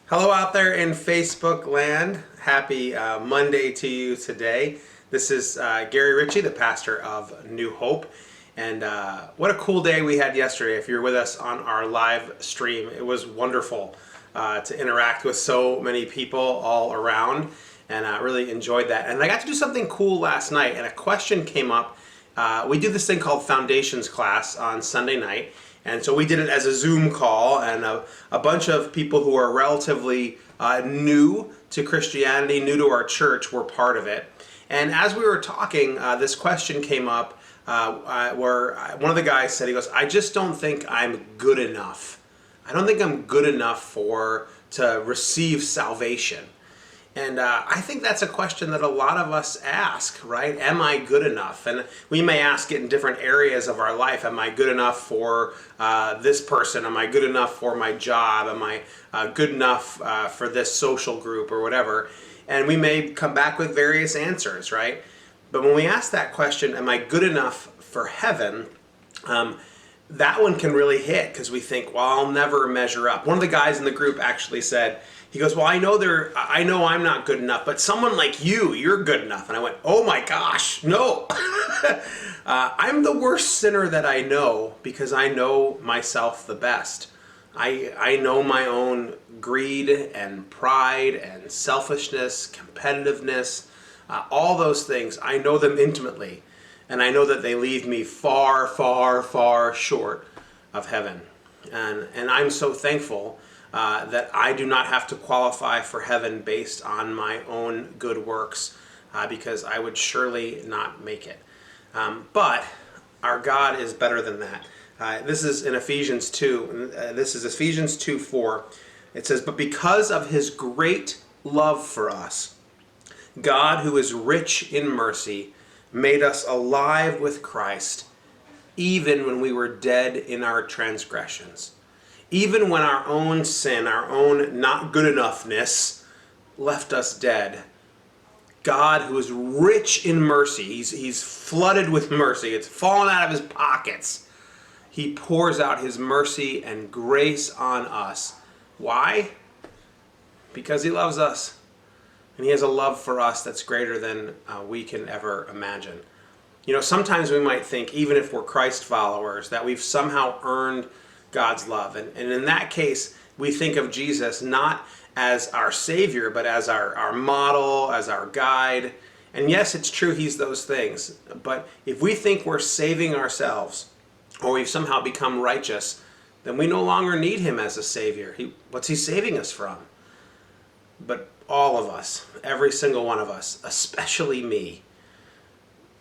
Hello out there in Facebook land. Happy Monday to you today. This is Gary Ricci, the pastor of New Hope. And what a cool day we had yesterday. If you're with us on our live stream, it was wonderful to interact with so many people all around. And I really enjoyed that. And I got to do something cool last night, and a question came up. We do this thing called Foundations class on Sunday night. And so we did it as a Zoom call, and a bunch of people who are relatively new to Christianity, new to our church, were part of it. And as we were talking, this question came up where one of the guys said, he goes, I just don't think I'm good enough. I don't think I'm good enough to receive salvation. And I think that's a question that a lot of us ask, right? Am I good enough? And we may ask it in different areas of our life. Am I good enough for this person? Am I good enough for my job? Am I good enough for this social group or whatever? And we may come back with various answers, right? But when we ask that question, am I good enough for heaven? That one can really hit because we think, well, I'll never measure up. One of the guys in the group actually said, he goes, well, I know I'm not good enough, but someone like you're good enough. And I went, oh my gosh, no. I'm the worst sinner that I know because I know myself the best. I know my own greed and pride and selfishness, competitiveness, all those things. I know them intimately. And I know that they leave me far, far, far short of heaven. And I'm so thankful that I do not have to qualify for heaven based on my own good works, because I would surely not make it. But our God is better than that. This is in Ephesians 2. This is Ephesians 2:4. It says, but because of his great love for us, God, who is rich in mercy, made us alive with Christ, even when we were dead in our transgressions. Even when our own sin, our own not good enoughness left us dead, God, who is rich in mercy, he's flooded with mercy, it's fallen out of his pockets. He pours out his mercy and grace on us. Why? Because he loves us. And he has a love for us that's greater than we can ever imagine. You know, sometimes we might think, even if we're Christ followers, that we've somehow earned God's love. And in that case, we think of Jesus not as our Savior, but as our model, as our guide. And yes, it's true, he's those things. But if we think we're saving ourselves, or we've somehow become righteous, then we no longer need him as a Savior. What's he saving us from? But all of us, every single one of us, especially me,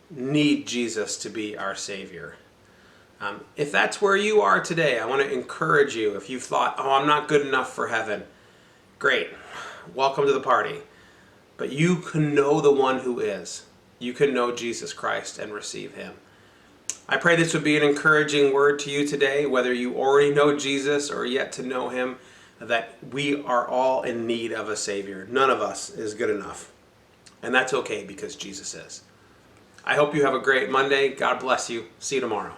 need Jesus to be our Savior. If that's where you are today, I want to encourage you. If you've thought, oh, I'm not good enough for heaven, great. Welcome to the party. But you can know the one who is. You can know Jesus Christ and receive him. I pray this would be an encouraging word to you today, whether you already know Jesus or yet to know him, that we are all in need of a Savior. None of us is good enough. And that's okay because Jesus is. I hope you have a great Monday. God bless you. See you tomorrow.